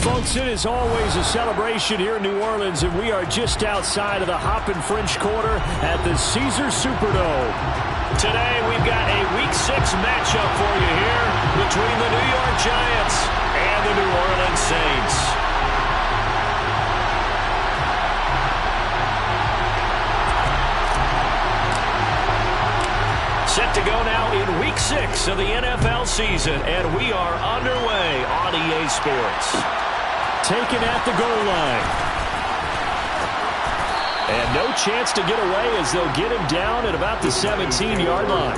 Folks, it is always a celebration here in New Orleans, and we are just outside of the Hoppin' French Quarter at the Caesars Superdome. Today, we've got a Week 6 matchup for you here between the New York Giants and the New Orleans Saints. Set to go now in Week 6 of the NFL season, and we are underway on EA Sports. Taken at the goal line. And no chance to get away as they'll get him down at about the 17-yard line.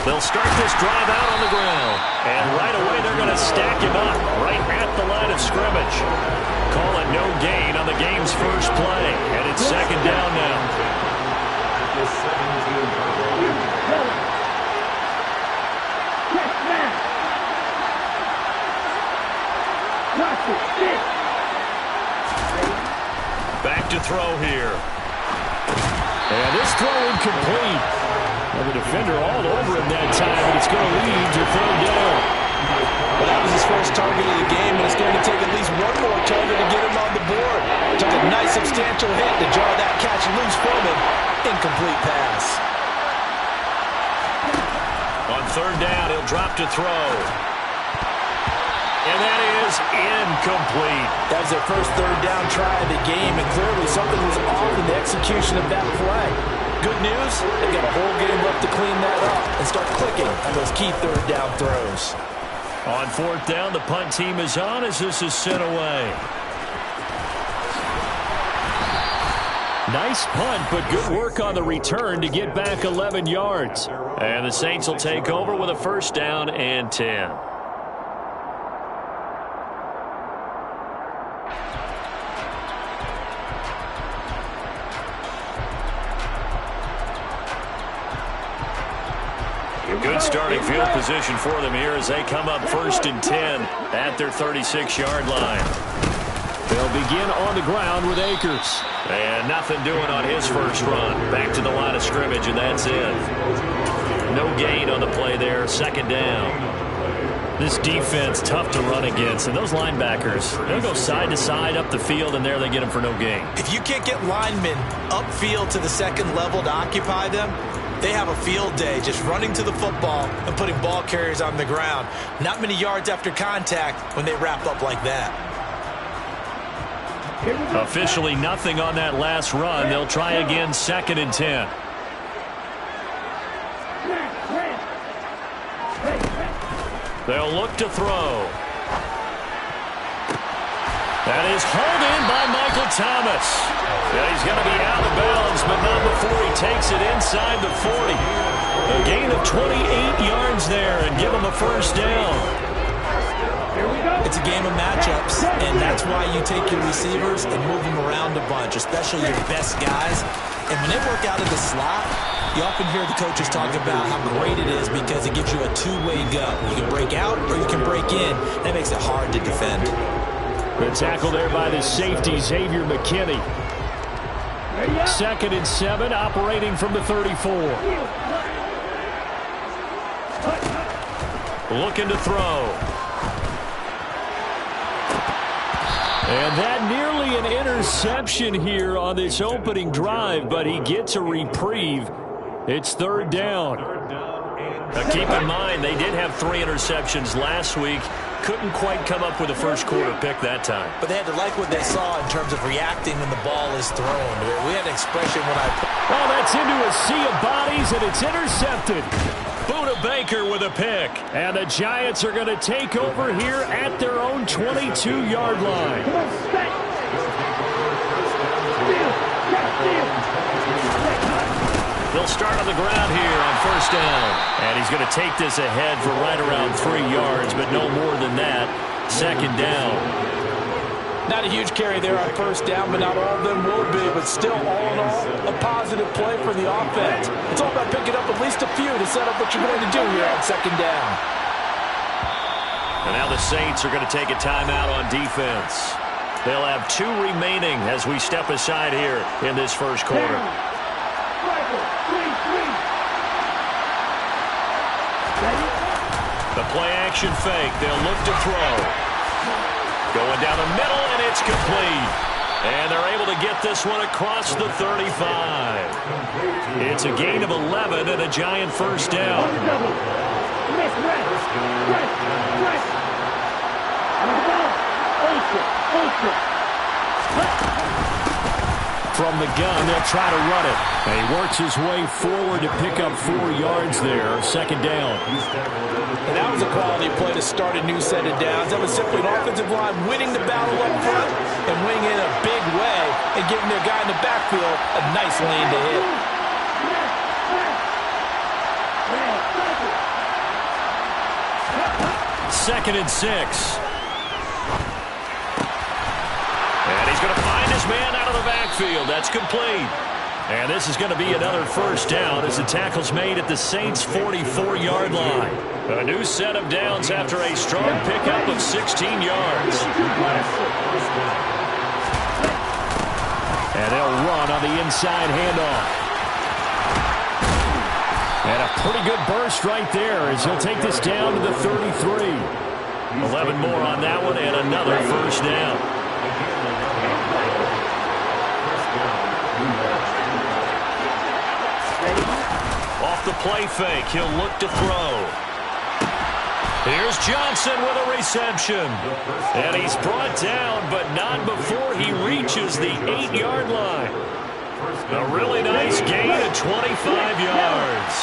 They'll start this drive out on the ground. And right away they're going to stack him up right at the line of scrimmage. Call it no gain on the game's first play. And it's second down now. Back to throw here. And this throw incomplete. Well, the defender all over him that time, and it's going to lead to third down. Well, that was his first target of the game, and it's going to take at least one more target to get him on the board. Took a nice substantial hit to jar that catch loose from him. Incomplete pass. On third down, he'll drop to throw. And that is incomplete. That was their first third down try of the game, and clearly something was off in the execution of that play. Good news, they've got a whole game left to clean that up and start clicking on those key third down throws. On fourth down, the punt team is on as this is sent away. Nice punt, but good work on the return to get back 11 yards. And the Saints will take over with a first down and 10. Good starting field position for them here as they come up first and 10 at their 36-yard line. They'll begin on the ground with Akers. And nothing doing on his first run. Back to the line of scrimmage, and that's it. No gain on the play there, second down. This defense tough to run against, and those linebackers, they'll go side to side up the field, and there they get them for no gain. If you can't get linemen upfield to the second level to occupy them, they have a field day just running to the football and putting ball carriers on the ground. Not many yards after contact when they wrap up like that. Officially nothing on that last run. They'll try again second and 10. They'll look to throw. That is hauled in by Michael Thomas. Yeah, he's going to be out of bounds, but not before he takes it inside the 40. A gain of 28 yards there and give him a first down. It's a game of matchups, and that's why you take your receivers and move them around a bunch, especially your best guys. And when they work out of the slot, you often hear the coaches talk about how great it is because it gives you a two-way go. You can break out or you can break in. That makes it hard to defend. The tackle there by the safety, Xavier McKinney. Second and 7, operating from the 34. Looking to throw. And that nearly an interception here on this opening drive, but he gets a reprieve. It's third down. Now keep in mind, they did have 3 interceptions last week. Couldn't quite come up with a first quarter pick that time. But they had to like what they saw in terms of reacting when the ball is thrown. We had an expression when I... Oh, that's into a sea of bodies, and it's intercepted. Buda Baker with a pick. And the Giants are going to take over here at their own 22-yard line. They'll start on the ground here on first down. And he's going to take this ahead for right around 3 yards, but no more than that. Second down. Not a huge carry there on first down, but not all of them will be. But still, all in all, a positive play for the offense. It's all about picking up at least a few to set up what you're going to do here on second down. And now the Saints are going to take a timeout on defense. They'll have 2 remaining as we step aside here in this first quarter. The play-action fake. They'll look to throw. Going down the middle, and it's complete. And they're able to get this one across the 35. It's a gain of 11 and a Giant first down. From the gun, they'll try to run it. And he works his way forward to pick up 4 yards there. Second down. And that was a quality play to start a new set of downs. That was simply an offensive line winning the battle up front and winning in a big way and giving their guy in the backfield a nice lane to hit. Second and 6. And he's going to find his man out of the backfield. That's complete. And this is going to be another first down as the tackle's made at the Saints' 44-yard line. A new set of downs after a strong pickup of 16 yards. And they'll run on the inside handoff. And a pretty good burst right there as he'll take this down to the 33. 11 more on that one and another first down. Off the play fake, he'll look to throw. Here's Johnson with a reception. And he's brought down, but not before he reaches the 8-yard line. A really nice gain of 25 yards.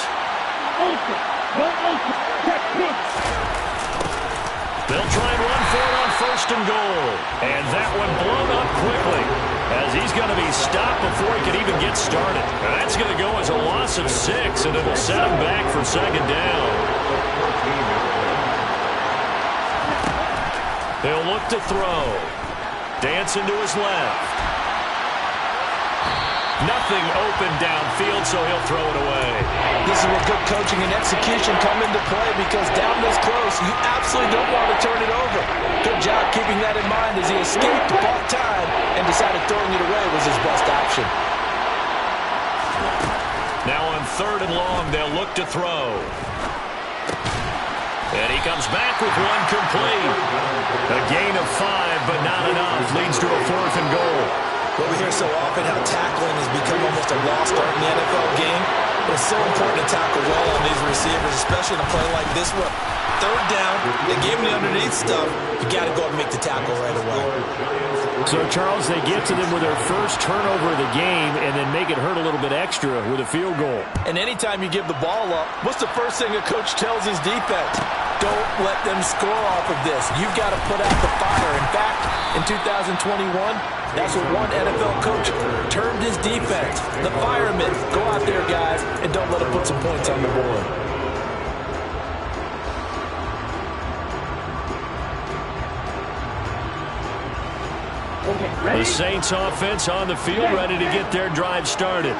They'll try and run for it on first and goal. And that one blown up quickly as he's going to be stopped before he can even get started. And that's going to go as a loss of 6, and it'll set him back for second down. They'll look to throw. Dancing to his left. Nothing open downfield, so he'll throw it away. This is where good coaching and execution come into play because down this close, you absolutely don't want to turn it over. Good job keeping that in mind as he escaped, bought time, and decided throwing it away was his best option. Now on third and long, they'll look to throw. And he comes back with one complete. A gain of 5, but not enough. Leads to a fourth and goal. What we hear so often, how tackling has become almost a lost art in the NFL game. But it's so important to tackle well on these receivers, especially in a play like this one. Third down, they gave him the underneath stuff. You got to go and make the tackle right away. So, Charles, they get to them with their first turnover of the game and then make it hurt a little bit extra with a field goal. And anytime you give the ball up, what's the first thing a coach tells his defense? Don't let them score off of this. You've got to put out the fire. In fact, in 2021, that's what one NFL coach termed his defense. The firemen. Go out there, guys, and don't let them put some points on the board. The Saints offense on the field, ready to get their drive started.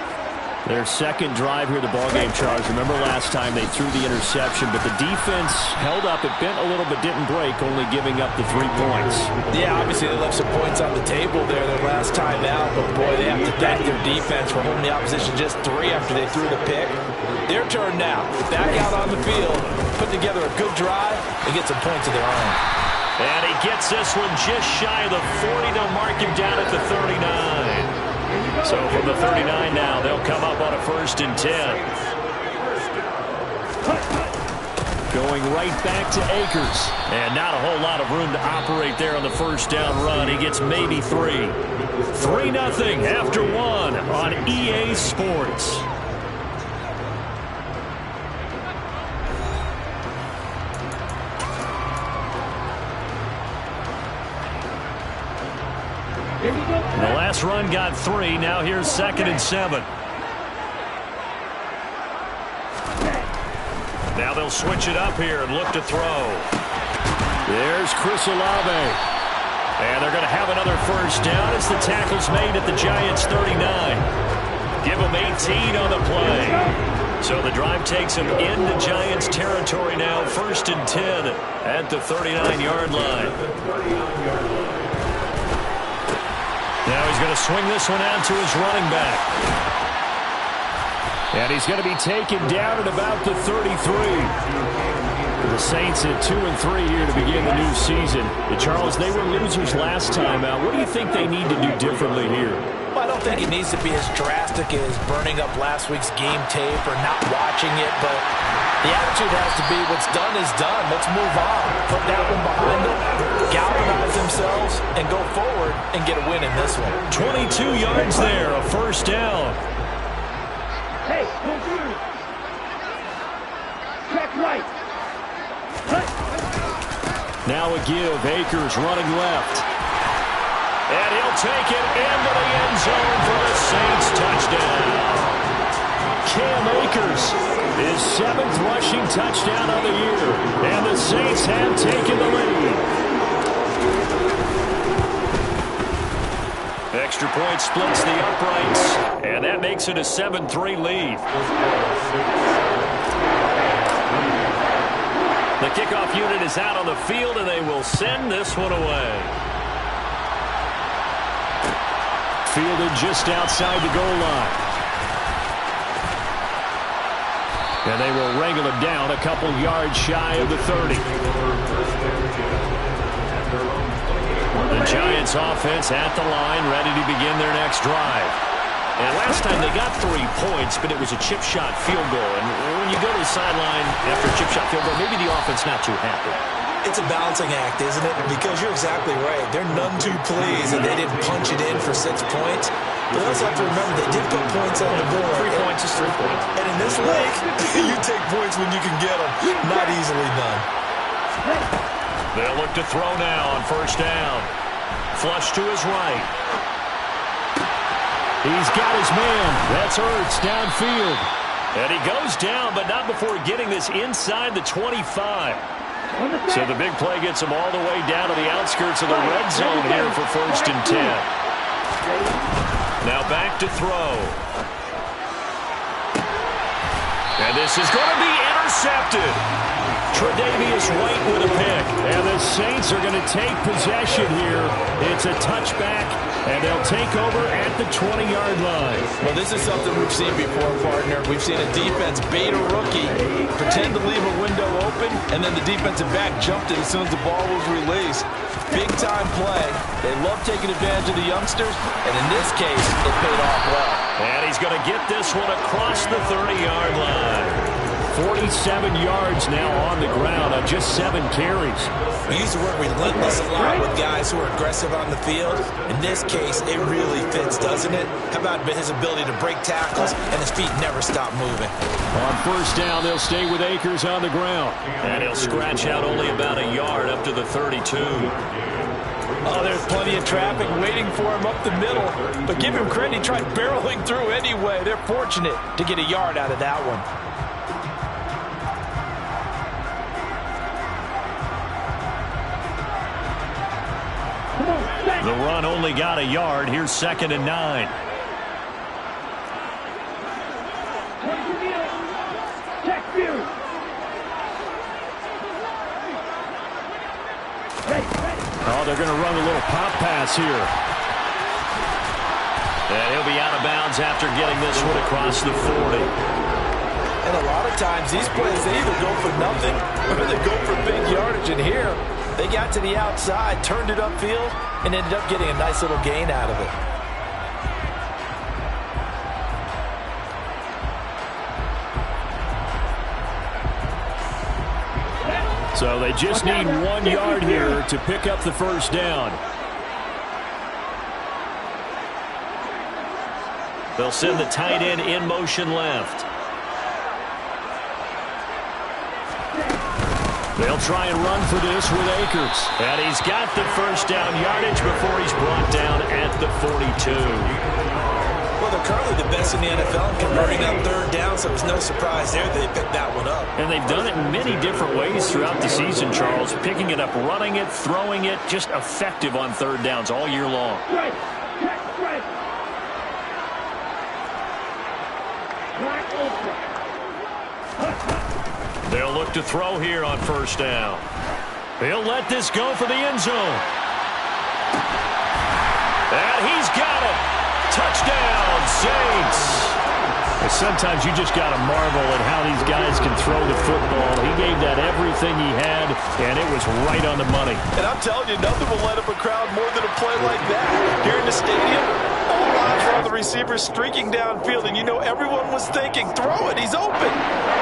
Their second drive here, the ballgame, Charles. Remember last time they threw the interception, but the defense held up. It bent a little but didn't break, only giving up the 3 points. Yeah, obviously they left some points on the table there their last time out, but boy, they have to thank their defense for holding the opposition just 3 after they threw the pick. Their turn now. Back out on the field, put together a good drive, and get some points of their own. And he gets this one just shy of the 40. They'll mark him down at the 39. So from the 39 now, they'll come up on a first and 10. Going right back to Akers. And not a whole lot of room to operate there on the first down run. He gets maybe 3. 3-0 after 1 on EA Sports. The last run got 3. Now here's second and 7. Now they'll switch it up here and look to throw. There's Chris Olave. And they're going to have another first down as the tackle's made at the Giants' 39. Give them 18 on the play. So the drive takes them into Giants territory now. First and 10 at the 39-yard line. Now he's going to swing this one out to his running back. And he's going to be taken down at about the 33. The Saints at 2-3 here to begin the new season. Charles, they were losers last time out. What do you think they need to do differently here? Well, I don't think it needs to be as drastic as burning up last week's game tape or not watching it, but the attitude has to be what's done is done. Let's move on. Put that one behind them, galvanize themselves, and go forward and get a win in this one. 22 yards there, a first down. Hey, check right. Now a give. Akers running left. And he'll take it into the end zone for the Saints touchdown. Cam Akers, his 7th rushing touchdown of the year. And the Saints have taken the lead. Extra point splits the uprights. And that makes it a 7-3 lead. The kickoff unit is out on the field, and they will send this one away. Fielded just outside the goal line. And they will wrangle it down a couple yards shy of the 30. The Giants offense at the line, ready to begin their next drive. And last time they got 3 points, but it was a chip shot field goal. And when you go to the sideline after a chip shot field goal, maybe the offense not too happy. It's a balancing act, isn't it? Because you're exactly right. They're none too pleased that they didn't punch it in for 6 points. But they also have to remember they did put points on the board. 3 points is 3 points. And in this league, you take points when you can get them. Not easily done. They'll look to throw now on first down. Flush to his right. He's got his man. That's Ertz downfield. And he goes down, but not before getting this inside the 25. So the big play gets him all the way down to the outskirts of the red zone here for 1st and 10. Now back to throw. And this is going to be intercepted. Tre'Davious White with a pick. And the Saints are going to take possession here. It's a touchback, and they'll take over at the 20-yard line. Well, this is something we've seen before, partner. We've seen a defense bait a rookie, pretend to leave a window open, and then the defensive back jumped it as soon as the ball was released. Big-time play. They love taking advantage of the youngsters, and in this case, it paid off well. And he's going to get this one across the 30-yard line. 47 yards now on the ground on just 7 carries. We use the word relentless a lot with guys who are aggressive on the field. In this case, it really fits, doesn't it? How about his ability to break tackles and his feet never stop moving? On first down, they'll stay with Akers on the ground. And he'll scratch out only about a yard up to the 32. Oh, there's plenty of traffic waiting for him up the middle. But give him credit, he tried barreling through anyway. They're fortunate to get a yard out of that one. The run only got a yard. Here's 2nd and 9. Oh, they're going to run a little pop pass here. And he'll be out of bounds after getting this one across the 40. And a lot of times these plays, they either go for nothing or they go for big yardage. And here, they got to the outside, turned it upfield, and ended up getting a nice little gain out of it. So they just need 1 yard here to pick up the first down. They'll send the tight end in motion left. They'll try and run for this with Akers. And he's got the first down yardage before he's brought down at the 42. Well, they're currently the best in the NFL in converting on third down, so it's no surprise there they picked that one up. And they've done it in many different ways throughout the season, Charles. Picking it up, running it, throwing it, just effective on third downs all year long. They'll look to throw here on first down. He'll let this go for the end zone. And he's got it. Touchdown, Saints. Sometimes you just got to marvel at how these guys can throw the football. He gave that everything he had, and it was right on the money. And I'm telling you, nothing will light up a crowd more than a play like that. Here in the stadium, all eyes were on the receiver streaking downfield, and you know everyone was thinking, throw it, he's open.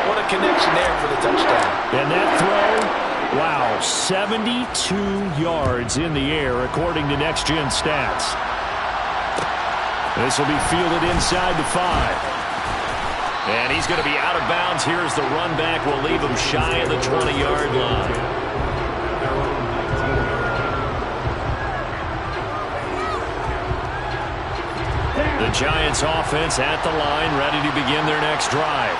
What a connection there for the touchdown. And that throw, wow, 72 yards in the air, according to Next Gen Stats. This will be fielded inside the 5. And he's going to be out of bounds. Here's the run back. We'll leave him shy of the 20-yard line. The Giants offense at the line, ready to begin their next drive.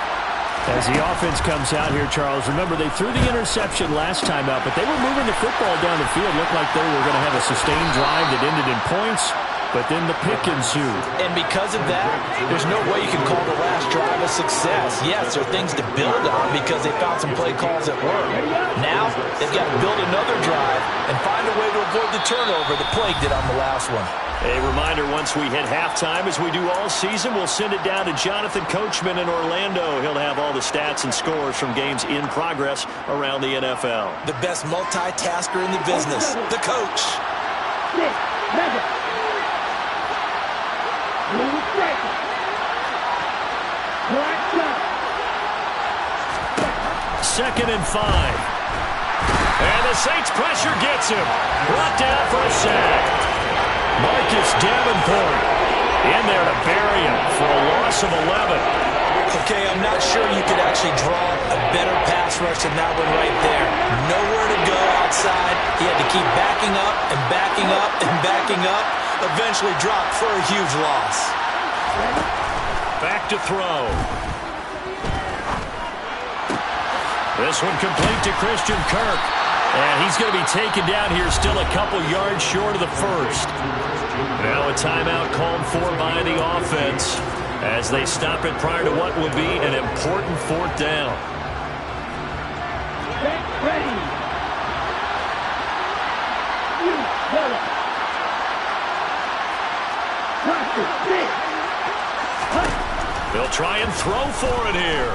As the offense comes out here, Charles, remember they threw the interception last time out, but they were moving the football down the field. Looked like they were going to have a sustained drive that ended in points. But then the pick ensued. And because of that, there's no way you can call the last drive a success. Yes, there are things to build on because they found some play calls that work. Now, they've got to build another drive and find a way to avoid the turnover that plagued it on the last one. A reminder, once we hit halftime, as we do all season, we'll send it down to Jonathan Coachman in Orlando. He'll have all the stats and scores from games in progress around the NFL. The best multitasker in the business, the coach. Second and 5. And the Saints pressure gets him. Brought down for a sack. Marcus Davenport in there to bury him for a loss of 11. Okay, I'm not sure you could actually draw a better pass rush than that one right there. Nowhere to go outside. He had to keep backing up and backing up and backing up. Eventually dropped for a huge loss. Back to throw. This one complete to Christian Kirk. And he's going to be taken down here still a couple yards short of the first. Now a timeout called for by the offense as they stop it prior to what will be an important fourth down. Ready. They'll try and throw for it here.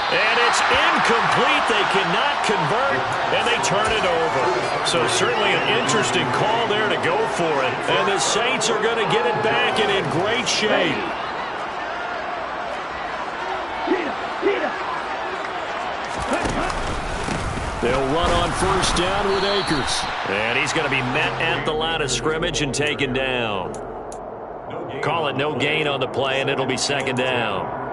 And it's incomplete. They cannot convert, and they turn it over. So certainly an interesting call there to go for it. And the Saints are going to get it back and in great shape. They'll run on first down with Akers. And he's going to be met at the line of scrimmage and taken down. Call it no gain on the play, and it'll be second down.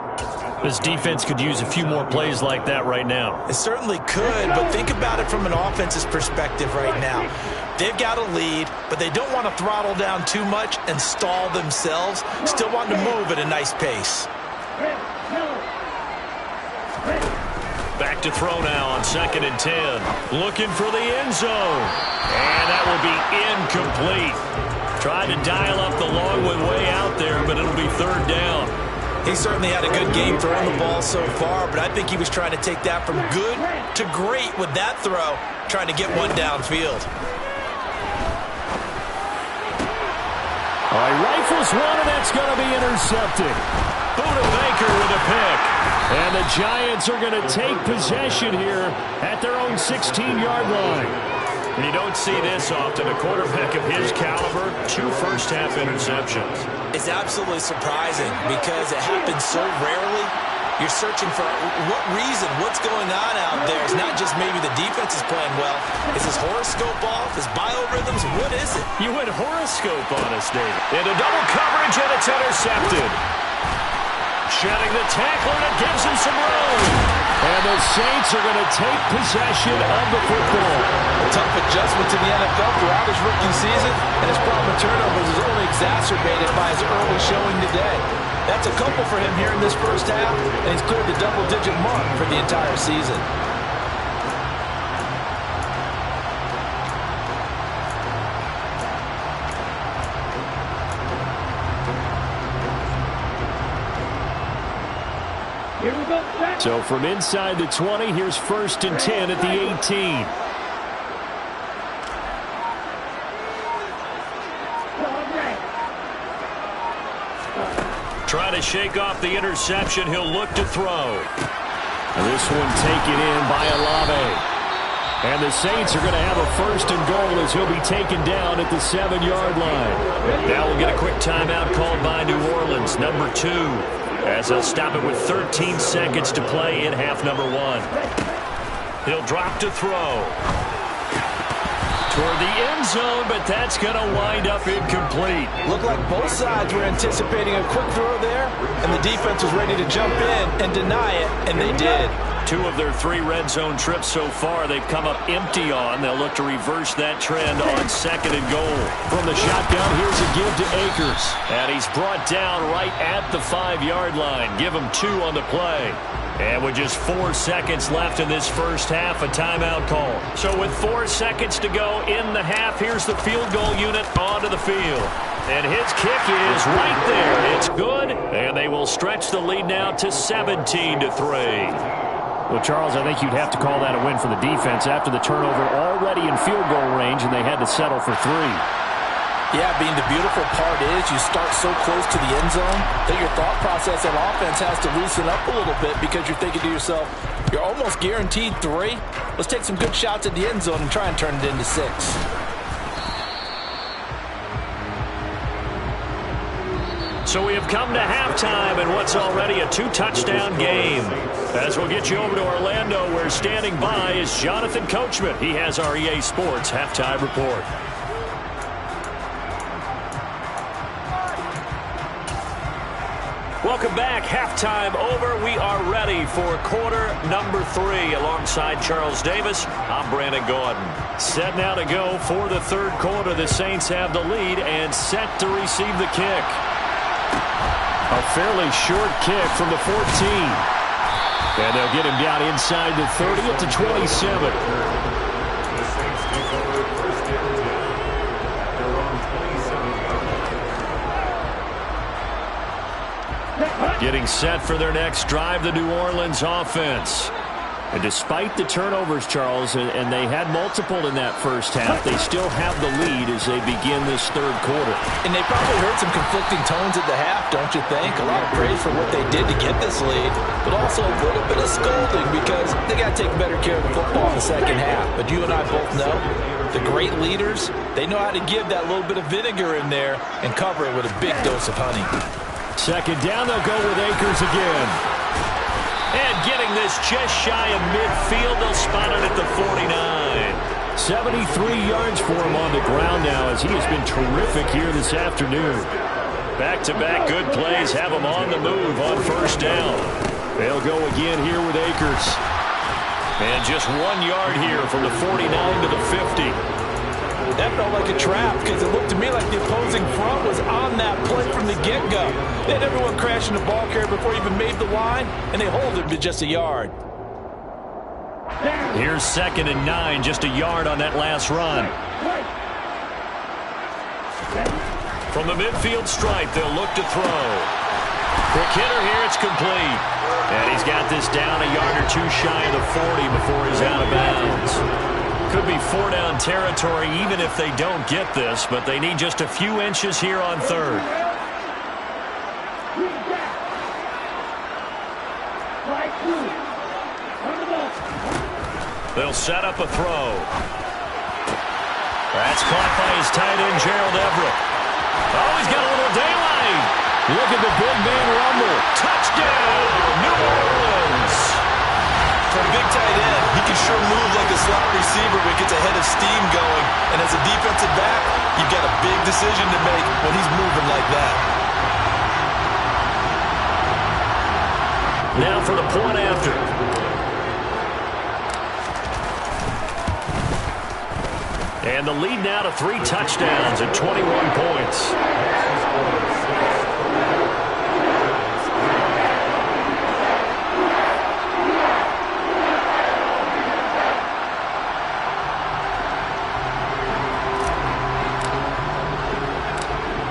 This defense could use a few more plays like that right now. It certainly could, but think about it from an offense's perspective right now. They've got a lead, but they don't want to throttle down too much and stall themselves. Still want to move at a nice pace. Back to throw now on 2nd and 10. Looking for the end zone. And that will be incomplete. Tried to dial up the long one way out there, but it'll be third down. He certainly had a good game throwing the ball so far, but I think he was trying to take that from good to great with that throw, trying to get one downfield. All right, rifles one, and that's going to be intercepted. Buda Baker with a pick. And the Giants are going to take possession here at their own 16-yard line. You don't see this often. A quarterback of his caliber, 2 first-half interceptions. It's absolutely surprising because it happens so rarely. You're searching for what reason, what's going on out there. It's not just maybe the defense is playing well. Is his horoscope off? His biorhythms? What is it? You went horoscope on us, David. Into double coverage, and it's intercepted. Shedding the tackler, and it gives him some room. And the Saints are going to take possession of the football. A tough adjustment to the NFL throughout his rookie season, and his problem with turnovers is only exacerbated by his early showing today. That's a couple for him here in this first half, and he's cleared the double-digit mark for the entire season. So from inside the 20, here's 1st and 10 at the 18. shake off the interception. He'll look to throw. This one taken in by Olave. And the Saints are going to have a first and goal as he'll be taken down at the 7-yard line. Now we'll get a quick timeout called by New Orleans, number 2, as they'll stop it with 13 seconds to play in half number 1. He'll drop to throw. Toward the end zone, but that's going to wind up incomplete. Looked like both sides were anticipating a quick throw there, and the defense was ready to jump in and deny it, and they did. 2 of their 3 red zone trips so far they've come up empty on. They'll look to reverse that trend on second and goal. From the shotgun, here's a give to Akers. And he's brought down right at the 5-yard line. Give him 2 on the play. And with just 4 seconds left in this first half, a timeout call. So with 4 seconds to go in the half, here's the field goal unit onto the field. And his kick is right there. It's good, and they will stretch the lead now to 17-3. Well, Charles, I think you'd have to call that a win for the defense after the turnover already in field goal range, and they had to settle for 3. Yeah, being the beautiful part is you start so close to the end zone that your thought process on offense has to loosen up a little bit because you're thinking to yourself, you're almost guaranteed 3. Let's take some good shots at the end zone and try and turn it into 6. So we have come to halftime in what's already a 2-touchdown game. As we'll get you over to Orlando, where standing by is Jonathan Coachman. He has our EA Sports halftime report. Welcome back. Halftime over. We are ready for quarter number 3. Alongside Charles Davis, I'm Brandon Gordon. Set now to go for the third quarter. The Saints have the lead and set to receive the kick. A fairly short kick from the 14. And they'll get him down inside the 30 at the 27. Getting set for their next drive, the New Orleans offense. And despite the turnovers, Charles, and they had multiple in that first half, they still have the lead as they begin this third quarter. And they probably heard some conflicting tones at the half, don't you think? A lot of praise for what they did to get this lead, but also a little bit of scolding because they got to take better care of the football in the second half. But you and I both know the great leaders, they know how to give that little bit of vinegar in there and cover it with a big dose of honey. Second down, they'll go with Akers again. And getting this just shy of midfield, they'll spot it at the 49. 73 yards for him on the ground now as he has been terrific here this afternoon. Back-to-back good plays have him on the move on first down. They'll go again here with Akers. And just 1 yard here from the 49 to the 50. That felt like a trap because it looked to me like the opposing front was on that play from the get-go. They had everyone crashing the ball carrier before he even made the line, and they hold him to just a yard. Here's 2nd and 9, just a yard on that last run. From the midfield stripe, they'll look to throw. Quick hitter here, it's complete. And he's got this down a yard or 2 shy of the 40 before he's out of bounds. Could be 4-down territory even if they don't get this, but they need just a few inches here on third. They'll set up a throw. That's caught by his tight end, Gerald Everett. Oh, he's got a little daylight. Look at the big man rumble. Touchdown, New Orleans. For a big tight end, he can sure move like a slot receiver when he gets a head of steam going. And as a defensive back, you've got a big decision to make when he's moving like that. Now for the point after. And the lead now to 3 touchdowns and 21 points.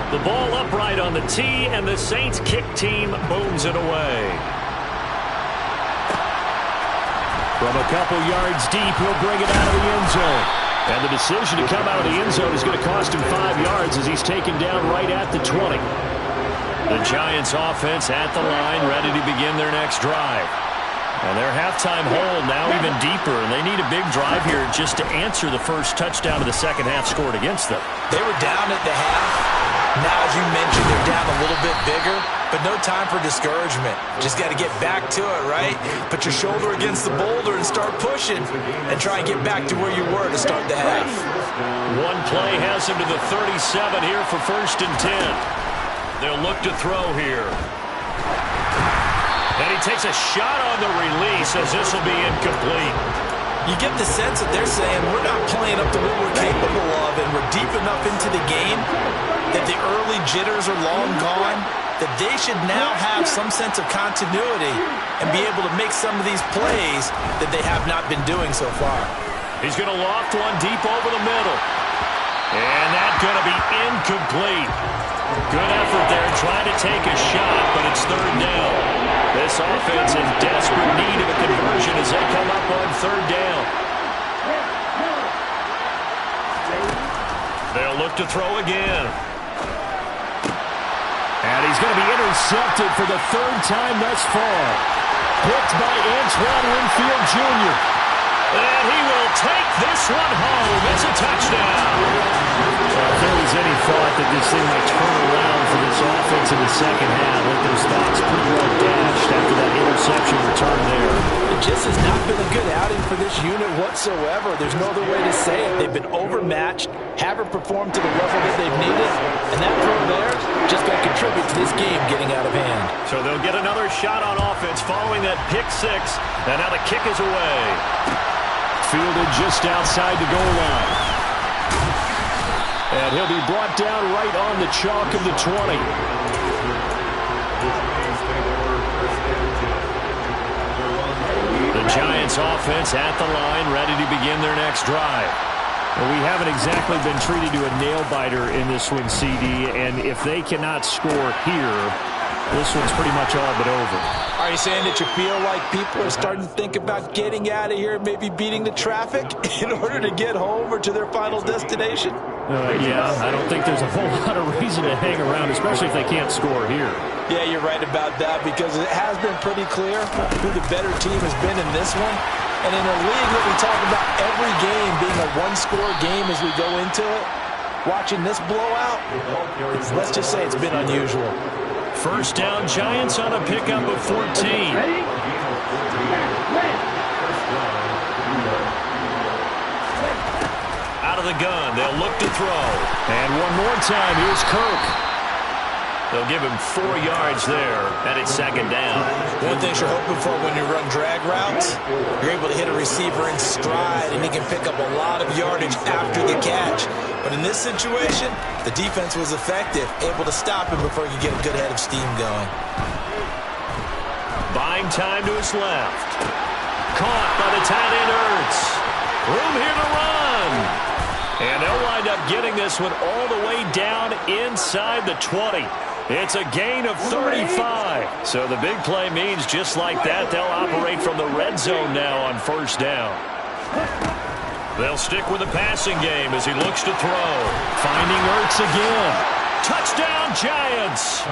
The ball upright on the tee, and the Saints kick team booms it away. From a couple yards deep, he'll bring it out of the end zone. And the decision to come out of the end zone is going to cost him 5 yards as he's taken down right at the 20. The Giants offense at the line, ready to begin their next drive. And their halftime hole now even deeper, and they need a big drive here just to answer the first touchdown of the second half scored against them. They were down at the half. Now, as you mentioned, they're down a little bit bigger, but no time for discouragement. Just got to get back to it, right? Put your shoulder against the boulder and start pushing, and try and get back to where you were to start the half. One play has him to the 37 here for 1st and 10. They'll look to throw here. And he takes a shot on the release as this will be incomplete. You get the sense that they're saying we're not playing up to what we're capable of, and we're deep enough into the game that the early jitters are long gone, that they should now have some sense of continuity and be able to make some of these plays that they have not been doing so far. He's going to loft one deep over the middle. And that's going to be incomplete. Good effort there trying to take a shot, but it's 3rd down. This offense in desperate need of a conversion as they come up on 3rd down. They'll look to throw again. And he's going to be intercepted for the 3rd time thus far. Picked by Aints Winfield Jr. And he will take this one home. It's a touchdown. Well, if there was any thought that this thing might turn around for this offense in the second half, I think those thoughts pretty well dashed after that interception return there. It just has not been a good outing for this unit whatsoever. There's no other way to say it. They've been overmatched, haven't performed to the level that they've needed, and that throw there just going to contribute to this game getting out of hand. So they'll get another shot on offense following that pick 6, and now the kick is away. Fielded just outside the goal line. And he'll be brought down right on the chalk of the 20. The Giants offense at the line, ready to begin their next drive. Well, we haven't exactly been treated to a nail-biter in this one, CD, and if they cannot score here, this one's pretty much all but over. Are you saying that you feel like people are starting to think about getting out of here, maybe beating the traffic in order to get home or to their final destination? Yeah, I don't think there's a whole lot of reason to hang around, especially if they can't score here. Yeah, you're right about that, because it has been pretty clear who the better team has been in this one. And in a league that we talk about every game being a one-score game as we go into it, watching this blowout, let's just say it's been unusual. 1st down, Giants on a pickup of 14. Out of the gun, they'll look to throw. And one more time, here's Kirk. They'll give him 4 yards there, and it's 2nd down. One thing you're hoping for when you run drag routes, you're able to hit a receiver in stride, and he can pick up a lot of yardage after the catch. But in this situation, the defense was effective, able to stop him before he could get a good head of steam going. Buying time to his left. Caught by the tight end Aints. Room here to run. And they'll wind up getting this one all the way down inside the 20. It's a gain of 35. So the big play means just like that, they'll operate from the red zone now on 1st down. They'll stick with the passing game as he looks to throw. Finding Aints again. Touchdown, Giants!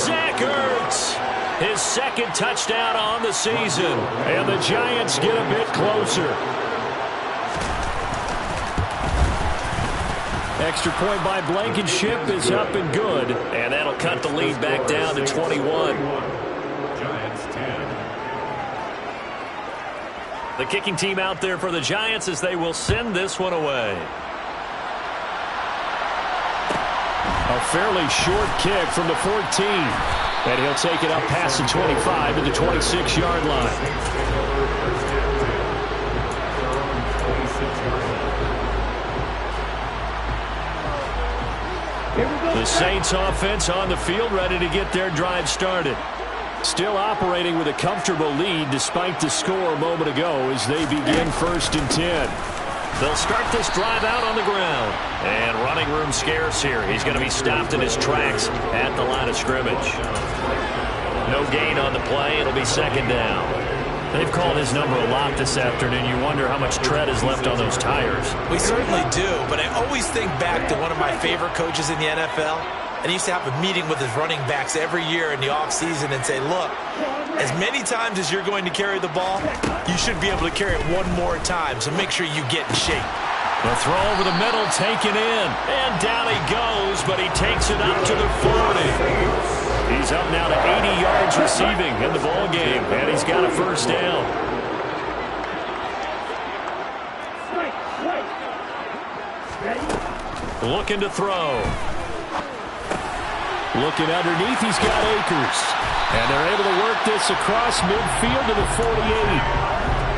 Zach Ertz, his 2nd touchdown on the season. And the Giants get a bit closer. Extra point by Blankenship is up and good. And that'll cut the lead back down to 21. The kicking team out there for the Giants as they will send this one away. A fairly short kick from the 14. And he'll take it up past the 25 to the 26-yard line. The Saints offense on the field, ready to get their drive started. Still operating with a comfortable lead despite the score a moment ago as they begin 1st and 10. They'll start this drive out on the ground. And running room scarce here. He's going to be stopped in his tracks at the line of scrimmage. No gain on the play. It'll be 2nd down. They've called his number a lot this afternoon. You wonder how much tread is left on those tires. We certainly do, but I always think back to one of my favorite coaches in the NFL, and he used to have a meeting with his running backs every year in the offseason and say, look, as many times as you're going to carry the ball, you should be able to carry it one more time, so make sure you get in shape. The throw over the middle taken in, and down he goes, but he takes it up to the 40. He's up now to 80 yards receiving in the ball game, and he's got a first down. Looking to throw. Looking underneath, he's got Akers. And they're able to work this across midfield to the 48.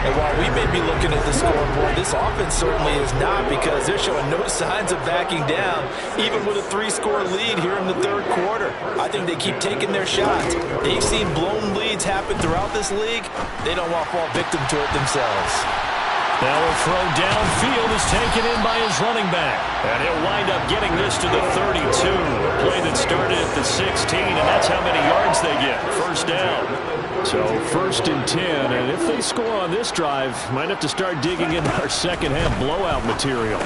And while we may be looking at the scoreboard, this offense certainly is not, because they're showing no signs of backing down, even with a 3-score lead here in the third quarter. I think they keep taking their shots. They've seen blown leads happen throughout this league. They don't want to fall victim to it themselves. Now a throw downfield is taken in by his running back. And he'll wind up getting this to the 32. A play that started at the 16, and that's how many yards they get. First down. So first and 10, and if they score on this drive, might have to start digging into our second half blowout material.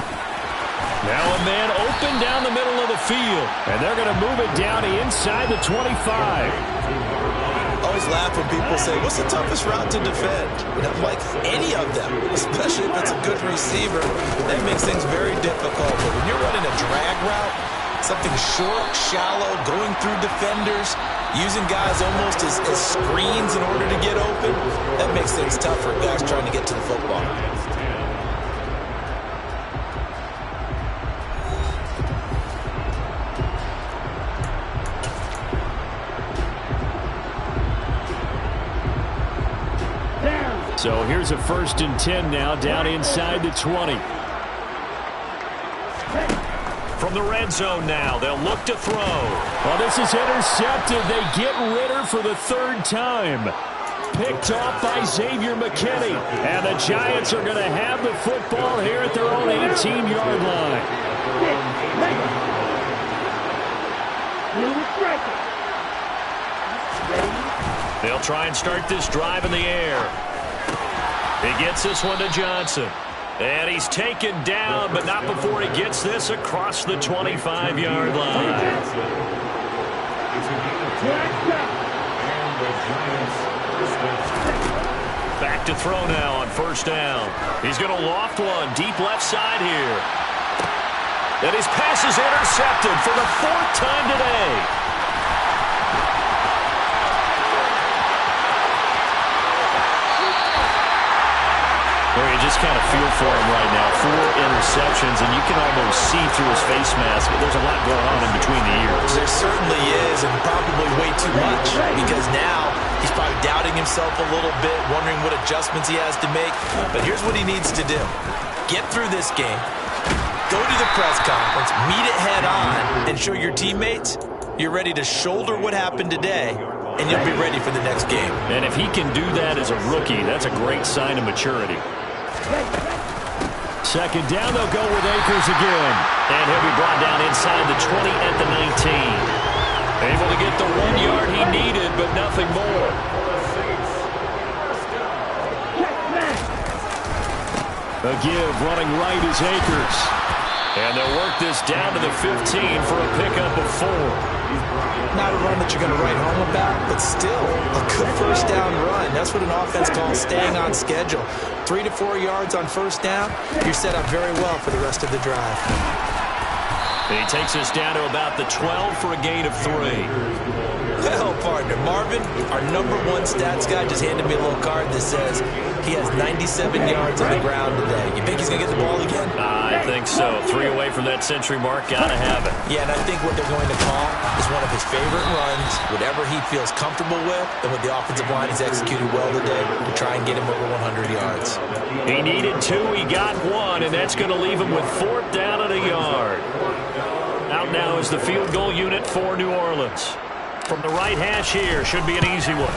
Now a man open down the middle of the field, and they're going to move it down inside the 25. Always laugh when people say, what's the toughest route to defend? And I'm like, any of them, especially if it's a good receiver. That makes things very difficult. But when you're running a drag route, something short, shallow, going through defenders, using guys almost as screens in order to get open, that makes things tough for guys trying to get to the football. So here's a first and 10 now, down inside the 20. From the red zone now, they'll look to throw. Well, this is intercepted. They get Ritter for the third time. Picked off by Xavier McKinney. And the Giants are going to have the football here at their own 18-yard line. They'll try and start this drive in the air. He gets this one to Johnson. And he's taken down, but not before he gets this across the 25-yard line. Back to throw now on first down. He's going to loft one deep left side here. And his pass is intercepted for the 4th time today. You just kind of feel for him right now. 4 interceptions, and you can almost see through his face mask. There's a lot going on in between the ears. There certainly is, and probably way too much, because now he's probably doubting himself a little bit, wondering what adjustments he has to make. But here's what he needs to do. Get through this game, go to the press conference, meet it head on, and show your teammates you're ready to shoulder what happened today, and you'll be ready for the next game. And if he can do that as a rookie, that's a great sign of maturity. Second down, they'll go with Akers again. And he'll be brought down inside the 20 at the 19. Able to get the 1 yard he needed, but nothing more. A give running right is Akers. And they'll work this down to the 15 for a pickup of 4. Not a run that you're going to write home about, but still a good first down run. That's what an offense calls staying on schedule. 3 to 4 yards on first down, you're set up very well for the rest of the drive. He takes us down to about the 12 for a gain of 3. Well, partner, Marvin, our #1 stats guy, just handed me a little card that says he has 97 yards on the ground today. You think he's going to get the ball again? I think so. 3 away from that century mark. Got to have it. Yeah, and I think what they're going to call is one of his favorite runs, whatever he feels comfortable with, and with the offensive line he's executed well today to try and get him over 100 yards. He needed 2. He got 1, and that's going to leave him with 4th down and a yard. Out now is the field goal unit for New Orleans. From the right hash here, should be an easy one.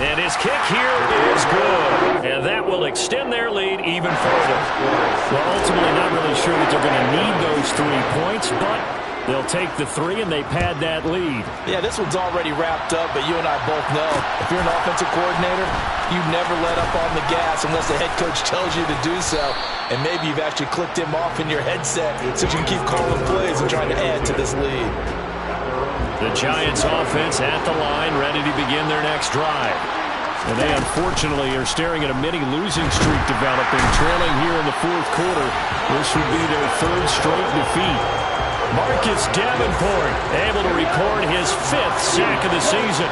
And his kick here is good. And that will extend their lead even further. Well, ultimately, not really sure that they're going to need those 3 points, but they'll take the 3 and they pad that lead. Yeah, this one's already wrapped up, but you and I both know if you're an offensive coordinator, you never let up on the gas unless the head coach tells you to do so. And maybe you've actually clicked him off in your headset so you can keep calling plays and trying to add to this lead. The Giants offense at the line, ready to begin their next drive. And they unfortunately are staring at a mini losing streak developing, trailing here in the fourth quarter. This would be their third straight defeat. Marcus Davenport able to record his 5th sack of the season.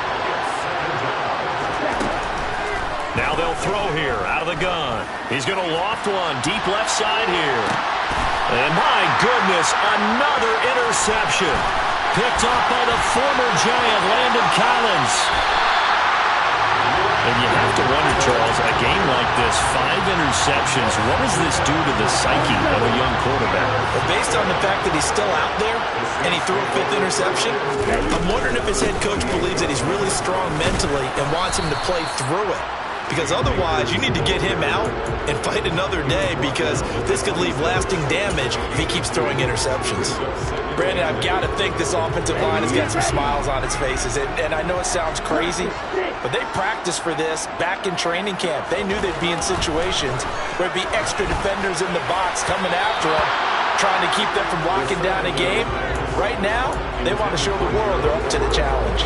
Now they'll throw here out of the gun. He's going to loft one deep left side here. And my goodness, another interception. Picked up by the former Giant, Landon Collins. And you have to wonder, Charles, a game like this, 5 interceptions, what does this do to the psyche of a young quarterback? Well, based on the fact that he's still out there and he threw a 5th interception, I'm wondering if his head coach believes that he's really strong mentally and wants him to play through it. Because otherwise, you need to get him out and fight another day, because this could leave lasting damage if he keeps throwing interceptions. Brandon, I've got to think this offensive line has got some smiles on its faces. And I know it sounds crazy, but they practiced for this back in training camp. They knew they'd be in situations where there'd be extra defenders in the box coming after them, trying to keep them from locking down a game. Right now, they want to show the world they're up to the challenge.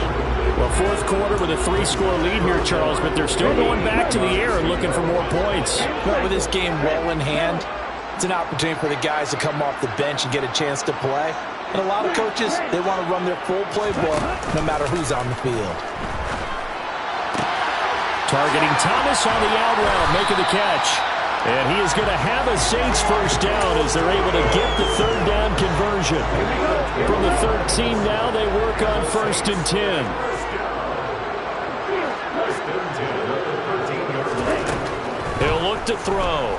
Well, fourth quarter with a 3-score lead here, Charles, but they're still going back to the air and looking for more points. Well, with this game well in hand, it's an opportunity for the guys to come off the bench and get a chance to play. And a lot of coaches, they want to run their full playbook no matter who's on the field. Targeting Thomas on the out route, making the catch. And he is going to have a Saints first down as they're able to get the 3rd down conversion. From the 13 now, they work on 1st and 10. He'll look to throw.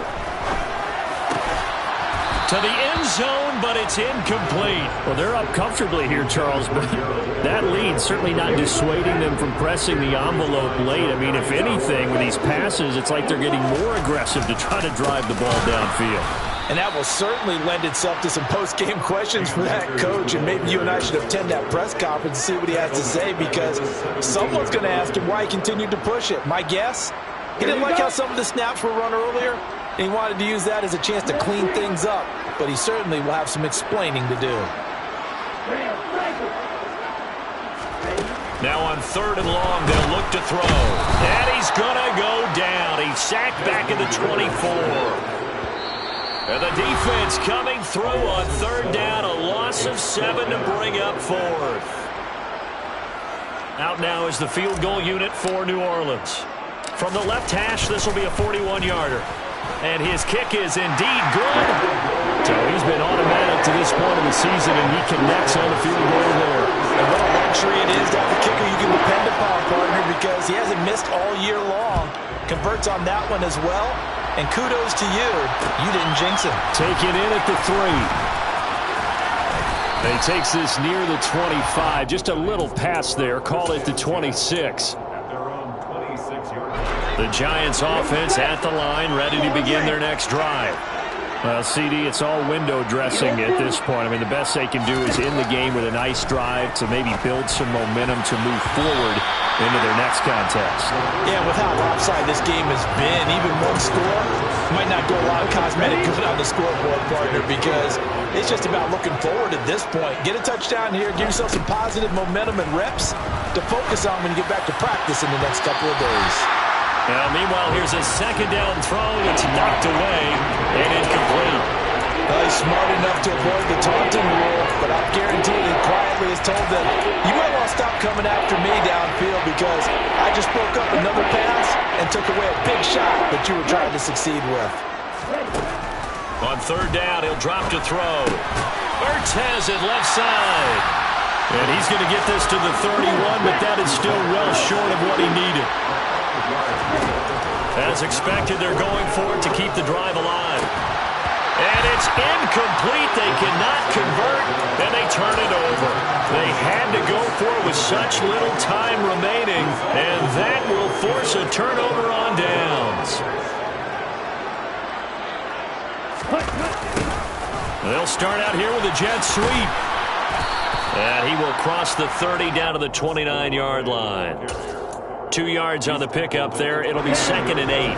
To the end zone, but it's incomplete. Well, they're up comfortably here, Charles, but that lead certainly not dissuading them from pressing the envelope late. I mean, if anything, with these passes, it's like they're getting more aggressive to try to drive the ball downfield. And that will certainly lend itself to some post-game questions for that coach, and maybe you and I should attend that press conference and see what he has to say, because someone's going to ask him why he continued to push it. My guess, he didn't like how some of the snaps were run earlier, and he wanted to use that as a chance to clean things up, but he certainly will have some explaining to do. Now on 3rd and long, they'll look to throw. And he's going to go down. He's sacked back at the 24. And the defense coming through on 3rd down. A loss of 7 to bring up 4th. Out now is the field goal unit for New Orleans. From the left hash, this will be a 41-yarder. And his kick is indeed good. So he's been automatic to this point of the season, and he connects on the field goal there. And what a luxury it is to have a kicker you can depend upon, partner, because he hasn't missed all year long. Converts on that one as well. And kudos to you. You didn't jinx him. Taken in at the 3. He takes this near the 25. Just a little pass there. Call it the 26. The Giants offense at the line, ready to begin their next drive. Well, CD, it's all window dressing at this point. I mean, the best they can do is in the game with a nice drive to maybe build some momentum to move forward into their next contest. Yeah, with how lopsided this game has been, even one score might not do a lot of cosmetic good on the scoreboard, partner, because it's just about looking forward at this point. Get a touchdown here, give yourself some positive momentum and reps to focus on when you get back to practice in the next couple of days. Now, meanwhile, here's a 2nd down throw. It's knocked away and incomplete. He's smart enough to avoid the taunting rule, but I'm guaranteed he quietly is told that you might want to stop coming after me downfield, because I just broke up another pass and took away a big shot that you were trying to succeed with. On 3rd down, he'll drop to throw. Ertz has it left side. And he's going to get this to the 31, but that is still well short of what he needed. As expected, they're going for it to keep the drive alive. And it's incomplete. They cannot convert, and they turn it over. They had to go for it with such little time remaining, and that will force a turnover on downs. They'll start out here with a jet sweep. And he will cross the 30 down to the 29-yard line. 2 yards on the pickup there. It'll be 2nd and 8.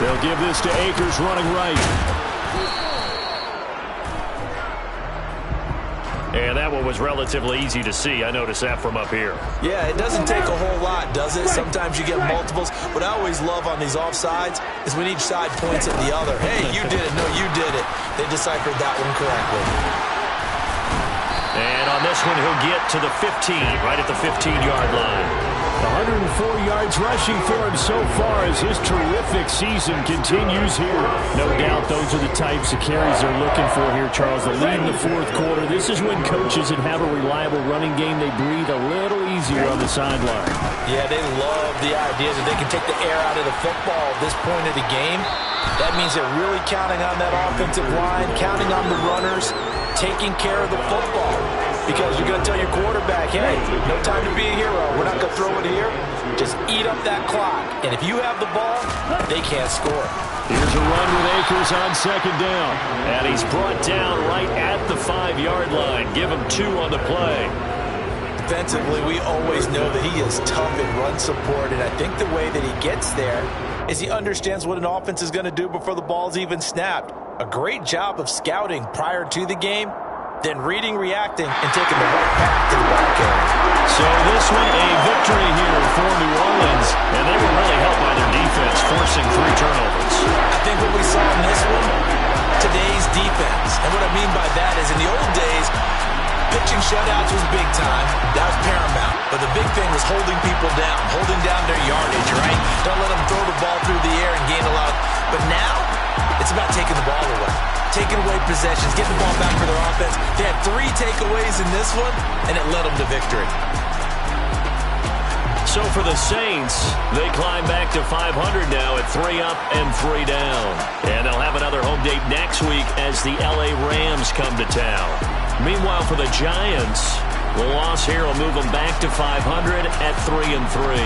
They'll give this to Akers running right. And that one was relatively easy to see. I noticed that from up here. Yeah, it doesn't take a whole lot, does it? Sometimes you get multiples. What I always love on these offsides is when each side points at the other. Hey, you did it. No, you did it. They deciphered that one correctly. And on this one, he'll get to the 15, right at the 15-yard line. 104 yards rushing for him so far as his terrific season continues here. No doubt those are the types of carries they're looking for here, Charles. The lead in the fourth quarter. This is when coaches that have a reliable running game, they breathe a little easier on the sideline. Yeah, they love the idea that they can take the air out of the football at this point of the game. That means they're really counting on that offensive line, counting on the runners, taking care of the football. Because you're going to tell your quarterback, hey, no time to be a hero. We're not going to throw it here. Just eat up that clock. And if you have the ball, they can't score. Here's a run with Akers on second down. And he's brought down right at the 5-yard line. Give him 2 on the play. Defensively, we always know that he is tough in run support. And I think the way that he gets there is he understands what an offense is going to do before the ball's even snapped. A great job of scouting prior to the game, then reading, reacting, and taking the right path to the ball carrier. So this one, a victory here for New Orleans, and they were really helped by their defense, forcing 3 turnovers. I think what we saw in this one, today's defense. And what I mean by that is in the old days, pitching shutouts was big time. That was paramount. But the big thing was holding people down, holding down their yardage, right? Don't let them throw the ball through the air and gain a lot. But now, it's about taking the ball away. Taking away possessions, getting the ball back for their offense. They had 3 takeaways in this one, and it led them to victory. So for the Saints, they climb back to 500 now at 3 up and 3 down. And they'll have another home date next week as the LA Rams come to town. Meanwhile, for the Giants, the loss here will move them back to 500 at 3 and 3.